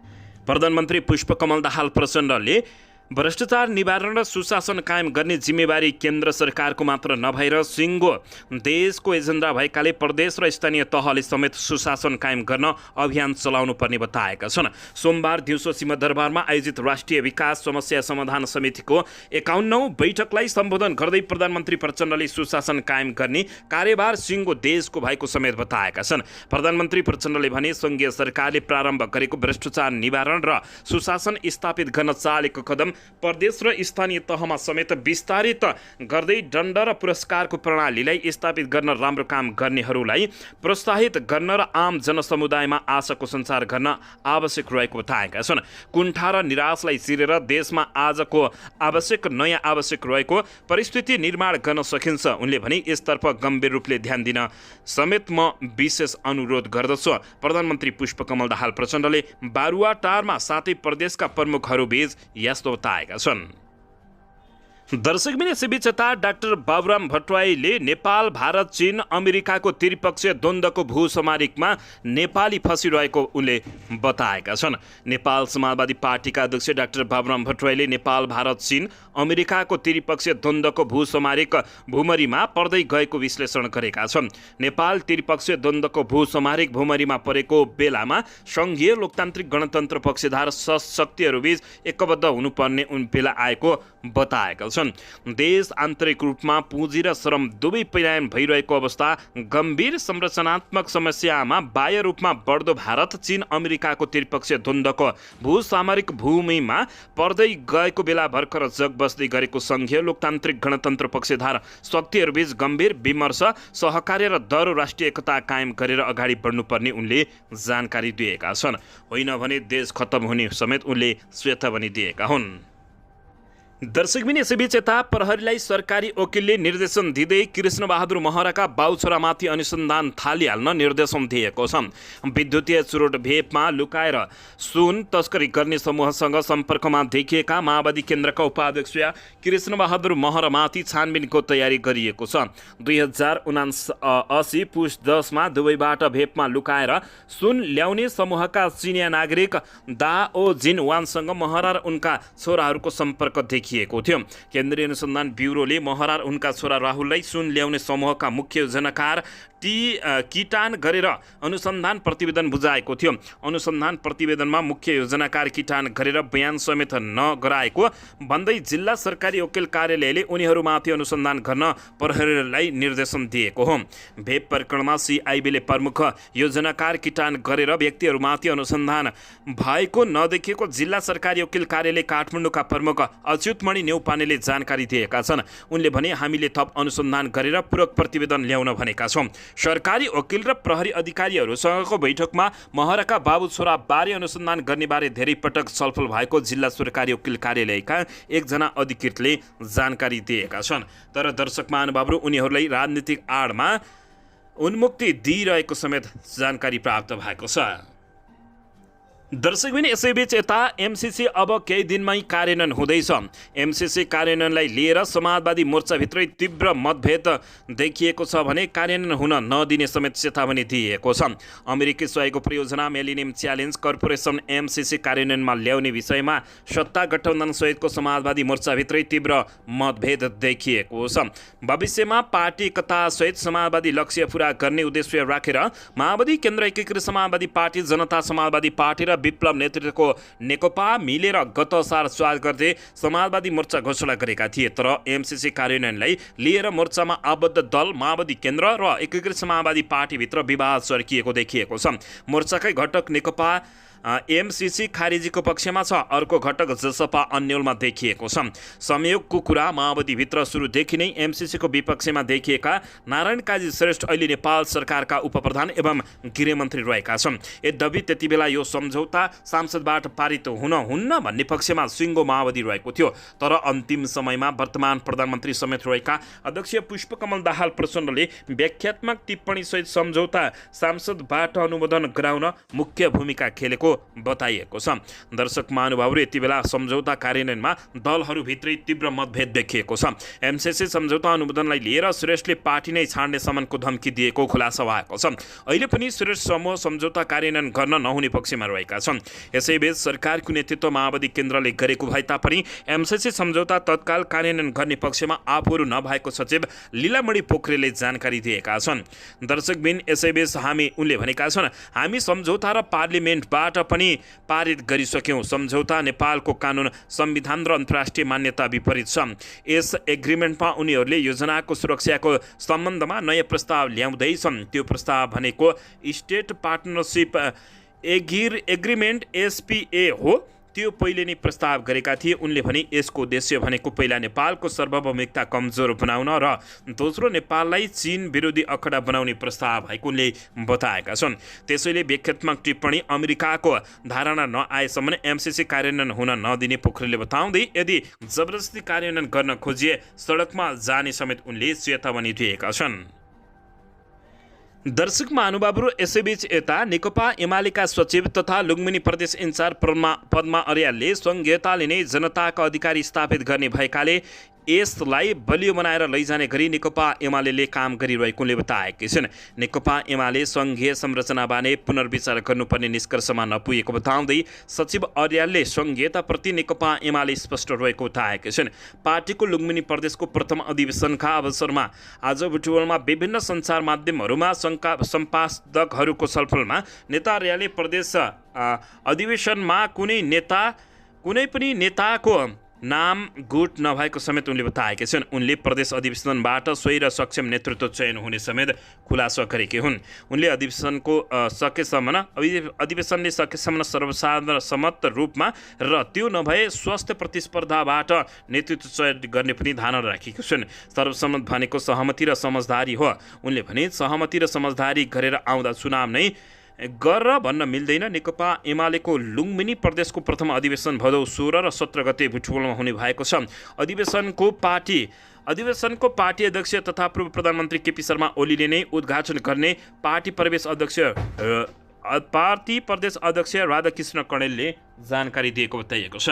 प्रधानमन्त्री पुष्पकमल दाहाल प्रचण्डले भ्रष्टाचार निवारण र सुशासन कायम गर्ने जिम्मेवारी केन्द्र सरकारको मात्र नभएर सिङ्गो देशको एजेन्डा भएकाले प्रदेश र स्थानीय तहले समेत सुशासन कायम गर्न अभियान चलाउनु पर्ने बताएका छन्। सोमबार दिउँसो सिंहदरबारमा आयोजित राष्ट्रिय विकास समस्या समाधान समितिको 51औं बैठकलाई सम्बोधन गर्दै प्रधानमन्त्री प्रचण्डले सुशासन कायम गर्ने कार्यभार सिङ्गो देशको भएको समेत बताएका छन्। प्रधानमन्त्री प्रचण्डले भने सङ्घीय सरकारले प्रारम्भ गरेको भ्रष्टाचार निवारण र सुशासन स्थापित गर्न चालेको कदम प्रदेश र स्थानीय तहमा समेत विस्तारित गर्दै दण्ड र पुरस्कारको प्रणालीलाई स्थापित गर्न राम्रो काम गर्नेहरूलाई प्रोत्साहित गर्न र आम जनसमुदायमा आशाको सञ्चार गर्न आवश्यक रहेको बताएका छन्। कुण्ठा र निराशलाई चिरेर देशमा आजको नयाँ आवश्यक रहेको परिस्थिति निर्माण गर्न सकिन्छ। उनले भने यसतर्फ गम्भीर रूपले ध्यान दिन समेत म विशेष अनुरोध गर्दछु। प्रधानमन्त्री पुष्पकमल दाहाल प्रचण्डले बारुवाटारमा सातै प्रदेशका प्रमुखहरूबीच यस्तो बताएका छन्। दर्शकबिन यसैबीच यता डाक्टर बाबुराम भट्टराईले नेपाल, भारत, चीन, अमेरिकाको त्रिपक्षीय द्वन्द्वको भूसमारिकमा नेपाली फसिरहेको उनले बताएका छन्। नेपाल समाजवादी पार्टीका अध्यक्ष डाक्टर बाबुराम भट्टराईले नेपाल, भारत, चीन, अमेरिकाको त्रिपक्षीय द्वन्द्वको भूसमारिक भूमरीमा पर्दै गएको विश्लेषण गरेका छन्। नेपाल त्रिपक्षीय द्वन्द्वको भूसमारिक भूमरीमा परेको बेलामा सङ्घीय लोकतान्त्रिक गणतन्त्र पक्षधार शक्तिहरूबीच एकबद्ध हुनुपर्ने उन बेला आएको बताएका छन्। देश आन्तरिक रूपमा पुँजी र श्रम दुवै पलायन भइरहेको अवस्था, गम्भीर संरचनात्मक समस्यामा बाह्य रूपमा बढ्दो भारत, चीन, अमेरिकाको त्रिपक्षीय द्वन्द्वको भूसामरिक भूमिमा पर्दै गएको बेला भर्खर जग बस्दै गरेको सङ्घीय लोकतान्त्रिक गणतन्त्र पक्षधार शक्तिहरूबीच गम्भीर विमर्श, सहकार्य र दह्रो राष्ट्रिय एकता कायम गरेर अगाडि बढ्नुपर्ने उनले जानकारी दिएका छन्। होइन भने देश खत्तम हुने समेत उनले चेतावनी दिएका हुन्। दर्शकबिन यसैबीच यता प्रहरीलाई सरकारी वकिलले निर्देशन दिँदै कृष्णबहादुर महराका बाउछोरामाथि अनुसन्धान थालिहाल्न निर्देशन दिएको छ। विद्युतीय चुरोट भेपमा लुकाएर सुन तस्करी गर्ने समूहसँग सम्पर्कमा देखिएका माओवादी केन्द्रका उपाध्यक्ष कृष्णबहादुर महरामाथि छानबिनको तयारी गरिएको छ। 2079 पुस 10मा दुबईबाट भेपमा लुकाएर सुन ल्याउने समूहका चिनिया नागरिक दाओ जिन वानसँग महरा र उनका छोराहरूको सम्पर्क देखिएको थियो। केन्द्रीय अनुसन्धान ब्युरोले महरा र उनका छोरा राहुललाई सुन ल्याउने समूहका मुख्य योजनाकार किटान गरेर अनुसन्धान प्रतिवेदन बुझाएको थियो। अनुसन्धान प्रतिवेदनमा मुख्य योजनाकार किटान गरेर बयान समेत नगराएको भन्दै जिल्ला सरकारी वकिल कार्यालयले उनीहरूमाथि अनुसन्धान गर्न प्रहरीलाई निर्देशन दिएको हो। भेप प्रकरणमा सिआइबीले प्रमुख योजनाकार किटान गरेर व्यक्तिहरूमाथि अनुसन्धान भएको नदेखिएको जिल्ला सरकारी वकिल कार्यालय काठमाडौँका प्रमुख अच्युतमणि नेउपानेले जानकारी दिएका छन्। उनले भने हामीले थप अनुसन्धान गरेर पूरक प्रतिवेदन ल्याउन भनेका छौँ। सरकारी वकिल र प्रहरी अधिकारीहरूसँगको बैठकमा महराका बाबु छोरा बारे अनुसन्धान गर्ने बारे धेरै पटक छलफल भएको जिल्ला सरकारी वकिल कार्यालयका एकजना अधिकृतले जानकारी दिएका छन्। तर दर्शक महानुभावहरू उनीहरूलाई राजनीतिक आडमा उन्मुक्ति दिइरहेको समेत जानकारी प्राप्त भएको छ। दर्शकबिन यसैबीच यता एमसीसी अब केही दिनमै कार्यान्वयन हुँदैछ। एमसीसी कार्यान्वयनलाई लिएर समाजवादी मोर्चाभित्रै तीव्र मतभेद देखिएको छ भने कार्यान्वयन हुन नदिने समेत चेतावनी दिएको छ। अमेरिकी सहयोगको परियोजना मिलेनियम च्यालेन्ज कर्पोरेसन एमसीसी कार्यान्वयनमा ल्याउने विषयमा सत्ता गठबन्धन सहितको समाजवादी मोर्चाभित्रै तीव्र मतभेद देखिएको छ। भविष्यमा पार्टी एकतासहित समाजवादी लक्ष्य पूरा गर्ने उद्देश्य राखेर माओवादी केन्द्र एकीकृत समाजवादी पार्टी, जनता समाजवादी पार्टी र विप्लव नेतृत्वको नेकपा मिलेर गत असार 4 गते समाजवादी मोर्चा घोषणा गरेका थिए। तर एमसीसी कार्यान्वयनलाई लिएर मोर्चामा आबद्ध दल माओवादी केन्द्र र एकीकृत समाजवादी पार्टीभित्र विवाद चर्किएको देखिएको छ। मोर्चाकै घटक नेकपा एमसीसी खारेजीको पक्षमा छ, अर्को घटक जसपा अन्यलमा देखिएको छ। संयोगको कुरा माओवादीभित्र सुरुदेखि नै एमसीसीको विपक्षमा देखिएका नारायण काजी श्रेष्ठ अहिले नेपाल सरकारका उपप्रधान एवं गृहमन्त्री रहेका छन्। यद्यपि त्यति बेला यो सम्झौता सांसदबाट पारित हुन्न भन्ने पक्षमा सिङ्गो माओवादी रहेको थियो। तर अन्तिम समयमा वर्तमान प्रधानमन्त्री समेत रहेका अध्यक्ष पुष्पकमल दाहाल प्रचण्डले व्याख्यात्मक टिप्पणीसहित सम्झौता सांसदबाट अनुमोदन गराउन मुख्य भूमिका खेलेको बताइएको छ। दर्शक महानुभावहरू यति बेला सम्झौता कार्यान्वयनमा दलहरूभित्रै तीव्र मतभेद देखिएको छ। एमसीसी सम्झौता अनुमोदनलाई लिएर श्रेष्ठले पार्टी नै छाड्ने सम्मको धम्की दिएको खुलासा भएको छ। अहिले पनि श्रेष्ठ समूह सम्झौता कार्यान्वयन गर्न नहुने पक्षमा रहेका छन्। यसैबीच सरकारको नेतृत्व माओवादी केन्द्रले गरेको भए तापनि एमसीसी सम्झौता तत्काल कार्यान्वयन गर्ने पक्षमा आफूहरू नभएको सचिव लीलामणि पोखरेलले जानकारी दिएका छन्। दर्शकबिन यसैबीच उनले भनेका छन्, हामी सम्झौता र पार्लिमेन्टबाट पनि पारित गरिसक्यौं। सम्झौता नेपालको कानुन, संविधान र अन्तर्राष्ट्रिय मान्यता विपरीत छ। यस एग्रिमेन्टमा उनीहरूले योजनाको सुरक्षाको सम्बन्धमा नयाँ प्रस्ताव ल्याउँदैछन्। त्यो प्रस्ताव भनेको स्टेट पार्टनरसिप एग्रिमेन्ट एसपीए हो। त्यो पहिले नै प्रस्ताव गरेका थिए। उनले भने यसको उद्देश्य भनेको पहिला नेपालको सार्वभौमिकता कमजोर बनाउन र दोस्रो नेपाललाई चीन विरोधी अखडा बनाउने प्रस्ताव भएको उनले बताएका छन्। त्यसैले व्याख्यात्मक टिप्पणी अमेरिकाको धारणा नआएसम्म एमसीसी कार्यान्वयन हुन नदिने पोखरेलले बताउँदै यदि जबरजस्ती कार्यान्वयन गर्न खोजिए सडकमा जाने समेत उनले चेतावनी दिएका छन्। दर्शक महानुभावहरू, यसैबीच यता नेकपा एमालेका सचिव तथा लुम्बिनी प्रदेश इन्चार्ज पद्मा अर्यालले संघीयताले नै जनताका अधिकार स्थापित गर्ने भएकाले यसलाई बलियो बनाएर लैजाने गरी नेकपा एमाले काम गरिरहेको उनले बताएकी छिन्। नेकपा एमाले सङ्घीय संरचनाबारे पुनर्विचार गर्नुपर्ने निष्कर्षमा नपुगेको बताउँदै सचिव अर्यालले सङ्घीयताप्रति नेकपा एमाले स्पष्ट रहेको बताएकी छिन्। पार्टीको लुम्बिनी प्रदेशको प्रथम अधिवेशनका अवसरमा आज बुटवलमा विभिन्न सञ्चार माध्यमहरूमा सम्पादकहरूको छलफलमा नेता अर्यालले प्रदेश अधिवेशनमा कुनै पनि नेताको नाम गुट नभएको समेत उनले बताएका छन्। उनले प्रदेश अधिवेशनबाट सोही र सक्षम नेतृत्व चयन हुने समेत खुलासा गरेकी हुन्। उनले अधिवेशनले सकेसम्म सर्वसाधारण सम्मत रूपमा र त्यो नभए स्वस्थ प्रतिस्पर्धाबाट नेतृत्व चयन गर्ने पनि धारणा राखेको छन्। सर्वसम्मत भनेको सहमति र समझदारी हो। उनले भने सहमति र समझदारी गरेर आउँदा चुनाव नै गर भन्न मिल्दैन। नेकपा एमालेको लुम्बिनी प्रदेशको प्रथम अधिवेशन भदौ 16 र 17 गते बुटवलमा हुने भएको छ। अधिवेशनको पार्टी अध्यक्ष तथा पूर्व प्रधानमन्त्री केपी शर्मा ओलीले नै उद्घाटन गर्ने पार्टी प्रदेश अध्यक्ष राधाकृष्ण कणेलले जानकारी दिएको बताइएको छ।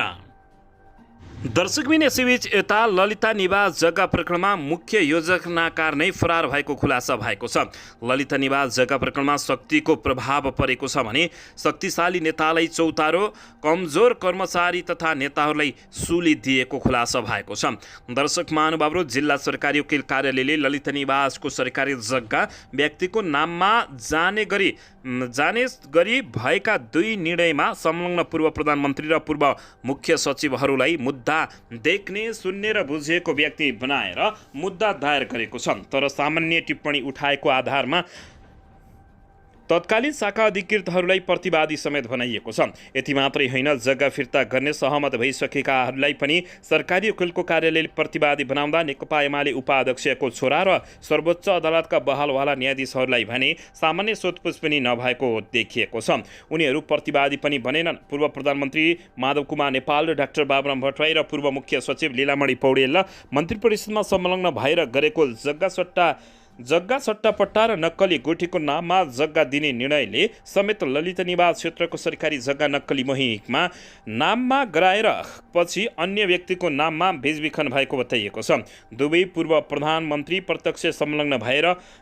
दर्शकबिन, यसैबीच यता ललिता निवास जग्गा प्रकरणमा मुख्य योजनाकार नै फरार भएको खुलासा भएको छ। ललिता निवास जग्गा प्रकरणमा शक्तिको प्रभाव परेको छ भने शक्तिशाली नेतालाई चौतारो, कमजोर कर्मचारी तथा नेताहरूलाई सुली दिएको खुलासा भएको छ। दर्शक महानुभावहरू, जिल्ला सरकारी वकिल कार्यालयले ललिता निवासको सरकारी जग्गा व्यक्तिको नाममा जाने गरी भएका 2 निर्णयमा संलग्न पूर्व प्रधानमन्त्री र पूर्व मुख्य सचिवहरूलाई मुद्दा देख्ने, सुन्ने र बुझेको व्यक्ति बनाएर मुद्दा दायर गरेको छ। तर सामान्य टिप्पणी उठाएको आधारमा तत्कालीन शाखा अधिकृतहरूलाई प्रतिवादी समेत बनाइएको छ। यति मात्रै होइन, जग्गा फिर्ता गर्ने सहमत भइसकेकाहरूलाई पनि सरकारी वकिलको कार्यालयले प्रतिवादी बनाउँदा नेकपा एमाले उपाध्यक्षको छोरा र सर्वोच्च अदालतका बहालवाला न्यायाधीशहरूलाई भने सामान्य सोधपुछ पनि नभएको देखिएको छ। उनीहरू प्रतिवादी पनि बनेनन्। पूर्व प्रधानमन्त्री माधव कुमार नेपाल र डाक्टर बाबुराम भट्टराई र पूर्व मुख्य सचिव लीलामणि पौडेल मन्त्री परिषदमा संलग्न भएर गरेको जग्गा सट्टापट्टा र नक्कली गुठीको नाममा जग्गा दिने निर्णयले समेत ललिता निवास क्षेत्रको सरकारी जग्गा नक्कली मोहितमा नाममा गराएर पछि अन्य व्यक्तिको नाममा बेचबिखन भएको बताइएको छ। दुवै पूर्व प्रधानमन्त्री प्रत्यक्ष संलग्न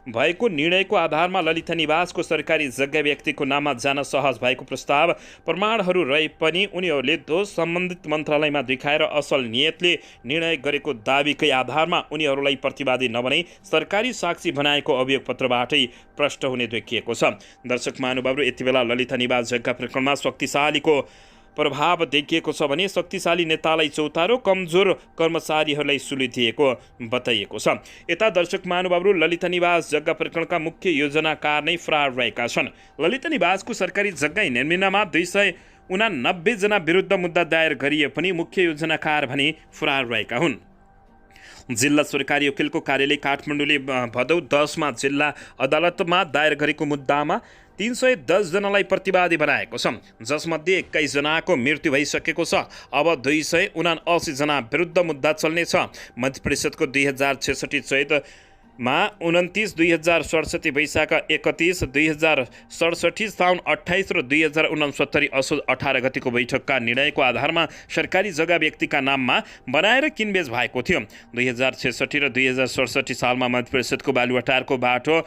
भएको निर्णयको आधारमा ललिता निवासको सरकारी जग्गा व्यक्तिको नाममा जान सहज भएको प्रस्ताव प्रमाणहरू रहे पनि उनीहरूले दोष सम्बन्धित मन्त्रालयमा देखाएर असल नियतले निर्णय गरेको दाबीकै आधारमा उनीहरूलाई प्रतिवादी नबनाई सरकारी साक्षी बनाएको अभियोग पत्रबाटै प्रष्ट हुने देखिएको छ। दर्शक महानुभावहरू, यति बेला ललिता निवास जग्गा प्रकरणमा शक्तिशालीको प्रभाव देखिएको छ भने शक्तिशाली नेतालाई चौतारो, कमजोर कर्मचारीहरूलाई सुली दिएको बताइएको छ। यता दर्शक महानुभावहरू, ललिता निवास जग्गा प्रकरणका मुख्य योजनाकार नै फरार रहेका छन्। ललिता निवासको सरकारी जग्गा निर्माणमा 289 जना विरुद्ध मुद्दा दायर गरिए पनि मुख्य योजनाकार भने फरार रहेका हुन्। जिल्ला सरकारी वकिलको कार्यालय काठमाडौँले भदौ 10 जिल्ला अदालतमा दायर गरेको मुद्दामा 310 जनालाई प्रतिवादी बनाएको छ, जसमध्ये 21 जनाको मृत्यु भइसकेको छ। अब 279 जना विरुद्ध मुद्दा चल्नेछ। मध्य परिषदको 2066 चैतमा 29, 2067 वैशाख 31, 2067 साउन 28 र 2069 असोज 18 गतिको बैठकका निर्णयको आधारमा सरकारी जग्गा व्यक्तिका नाममा बनाएर किनबेच भएको थियो। 2066 र 2067 सालमा मध्य परिषदको बालुवाटारको बाटो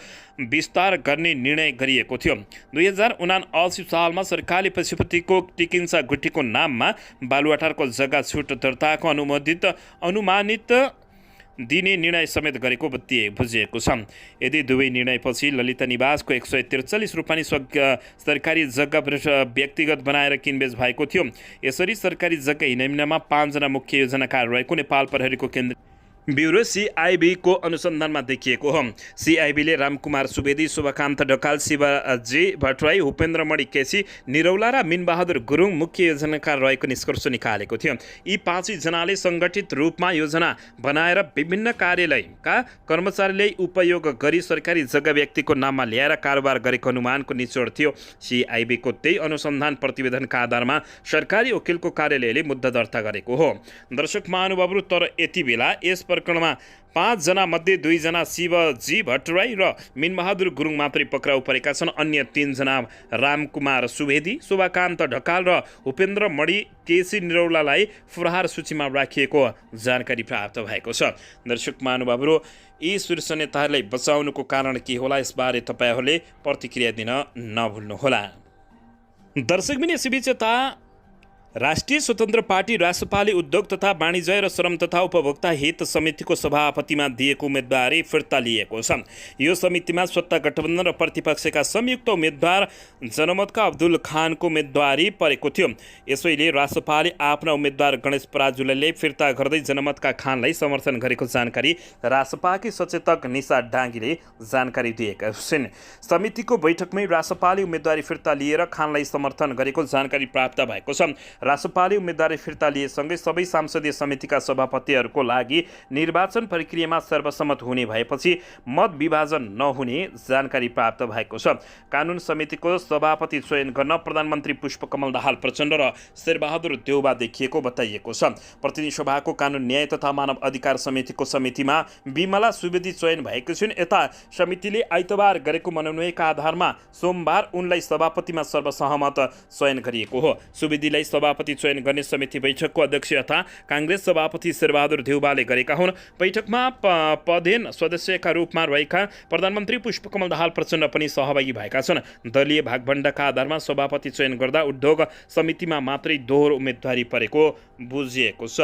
विस्तार गर्ने निर्णय गरिएको थियो। 2079 सालमा सरकारले पशुपतिको टिकिन्सा गुठीको नाममा बालुवाटारको जग्गा छुट दर्ताको अनुमानित दिने निर्णय समेत गरेको बुझिएको छ। यदि दुवै निर्णयपछि ललिता निवासको 143 रूपानी सरकारी जग्गा व्यक्तिगत बनाएर किनबेच भएको थियो। यसरी सरकारी जग्गा हिनामिनामा 5 जना मुख्य योजनाकार रहेको नेपाल प्रहरीको ब्युरो सिआइबी को अनुसन्धानमा देखिएको हो। सिआइबीले रामकुमार सुवेदी, शुभकान्त ढकाल, शिवजी भट्टराई, उपेन्द्र मणि केसी, निरौला र मिनबहादुर गुरुङ मुख्य योजनाकार रहेको निष्कर्ष निकालेको थियो। यी पाँचैजनाले सङ्गठित रूपमा योजना बनाएर विभिन्न कार्यालयका कर्मचारीले उपयोग गरी सरकारी जग्गा व्यक्तिको नाममा ल्याएर कारोबार गरेको अनुमानको निचोड थियो। सिआइबीको त्यही अनुसन्धान प्रतिवेदनका आधारमा सरकारी वकिलको कार्यालयले मुद्दा दर्ता गरेको हो। दर्शक महानुभावहरू, तर यति बेला यस प्रकरणमा 5 जना मध्ये 2 जना शिवजी भट्टराई र मिनबहादुर गुरुङ मात्रै पक्राउ परेका छन्। अन्य 3 जना रामकुमार सुवेदी, शुभकान्त ढकाल र उपेन्द्र मणि केसी निरौलालाई फुराहार सूचीमा राखिएको जानकारी प्राप्त भएको छ। दर्शक महानुभावहरू, यी शीर्ष नेताहरूलाई बचाउनुको कारण के होला, यसबारे तपाईँहरूले प्रतिक्रिया दिन नभुल्नुहोला। दर्शकबिन, यसैबीच यता राष्ट्रिय स्वतन्त्र पार्टी रासपाले उद्योग तथा वाणिज्य र श्रम तथा उपभोक्ता हित समितिको सभापतिमा दिएको उम्मेदवारी फिर्ता लिएको छ। यो समितिमा सत्ता गठबन्धन र प्रतिपक्षका संयुक्त उम्मेदवार जनमतका अब्दुल खानको उम्मेदवारी परेको थियो। यसैले रासपाले आफ्ना उम्मेदवार गणेश पराजुलीले फिर्ता गर्दै जनमतका खानलाई समर्थन गरेको जानकारी रासपाकी सचेतक निशा डाङ्गीले जानकारी दिएका छिन्। समितिको बैठकमै रासपाले उम्मेदवारी फिर्ता लिएर खानलाई समर्थन गरेको जानकारी प्राप्त भएको छ। रासपाले उम्मेदवारी फिर्ता लिएसँगै सबै संसदीय समितिका सभापतिहरूको लागि निर्वाचन प्रक्रियामा सर्वसम्मत हुने भएपछि मत विभाजन नहुने जानकारी प्राप्त भएको छ। कानुन समितिको सभापति चयन गर्न प्रधानमन्त्री पुष्पकमल दाहाल प्रचण्ड र शेरबहादुर देउबा देखिएको बताइएको छ। प्रतिनिधि सभाको कानुन न्याय तथा मानव अधिकार समितिको समितिमा बिमला सुवेदी चयन भएको छिन्। यता समितिले आइतबार गरेको मनोनयनका आधारमा सोमबार उनलाई सभापतिमा सर्वसहमत चयन गरिएको हो। सुवेदीलाई सभापति चयन गर्ने समिति बैठकको अध्यक्षता काङ्ग्रेस सभापति शेरबहादुर देउबाले गरेका हुन्। बैठकमा पदेन सदस्यका रूपमा रहेका प्रधानमन्त्री पुष्पकमल दाहाल प्रचण्ड पनि सहभागी भएका छन्। दलीय भागभण्डाका आधारमा सभापति चयन गर्दा उद्योग समितिमा मात्रै दोहोरो उम्मेदवारी परेको बुझिएको छ।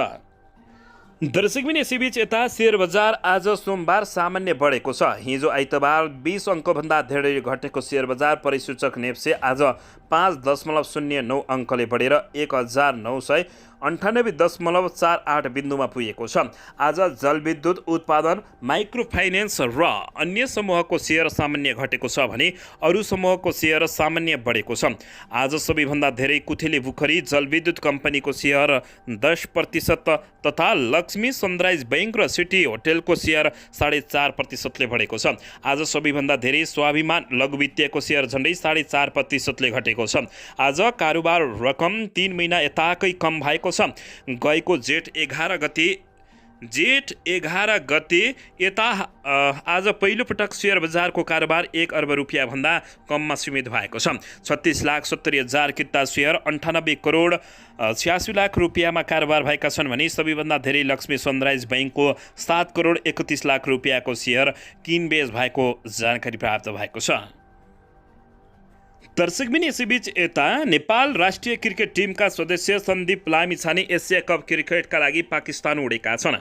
दर्शकबिन, यसैबीच यता शेयर बजार आज सोमबार सामान्य बढेको छ। हिजो आइतबार 20 अङ्कभन्दा धेरै घटेको शेयर बजार परिसूचक नेप्से आज 5.09 अङ्कले बढेर 1998.48 बिन्दुमा पुगेको छ। आज जलविद्युत उत्पादन, माइक्रो फाइनेन्स र अन्य समूहको शेयर सामान्य घटेको छ भने अरू समूहको शेयर सामान्य बढेको छ। आज सबैभन्दा धेरै कुथेली बुखरी जलविद्युत कम्पनीको शेयर 10% तथा लक्ष्मी सनराइज बैंक र सिटी होटेलको शेयर 4.5%ले बढेको छ। आज सबैभन्दा धेरै स्वाभिमान लघुवित्तीयको शेयर झन्डै 4.5%ले घटेको छ। आज कारोबार रकम 3 महिना यताकै कम भएको छ। गएको जेठ 11 गते यता आज पहिलोपटक शेयर बजारको कारोबार 1 अर्ब रुपियाँ भन्दा कममा सीमित भएको छ। 36,70,000 किता शेयर 98 करोड 86 लाख रुपियाँमा कारोबार भएका छन् भने सबैभन्दा धेरै लक्ष्मी सनराइज बैंकको 7 करोड 31 लाख रुपियाँको शेयर किनबेच भएको जानकारी प्राप्त भएको छ। दर्शकबिन, यसैबीच यता नेपाल राष्ट्रिय क्रिकेट टिमका सदस्य सन्दीप लामिछाने एसिया कप क्रिकेटका लागि पाकिस्तान उडेका छन्।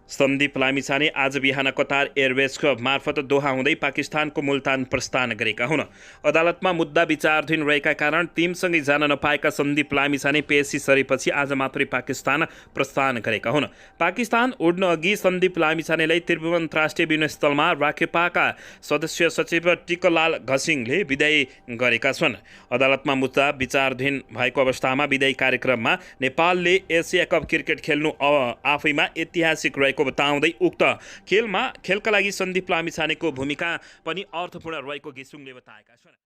सन्दीप लामिछाने आज बिहान कतार एयरवेजको मार्फत दोहा हुँदै पाकिस्तानको मुल्तान प्रस्थान गरेका हुन्। अदालतमा मुद्दा विचाराधीन रहेका कारण टिमसँगै जान नपाएका सन्दीप लामिछाने पेशी सरेपछि आज मात्रै पाकिस्तान प्रस्थान गरेका हुन्। पाकिस्तान उड्न अघि सन्दीप लामिछानेलाई त्रिभुवन अन्तर्राष्ट्रिय विमानस्थलमा राखेपाका सदस्य सचिव टिकलाल घसिङले विदाई गरेका छन्। अदालतमा मुद्दा विचाराधीन भएको अवस्थामा विदाई कार्यक्रममा नेपालले एसिया कप क्रिकेट खेल्नु आफैमा ऐतिहासिक रहेको बताउँदै उक्त खेलका लागि सन्दीप लामिछानेको भूमिका पनि अर्थपूर्ण रहेको घिसिङले बताएका छन्।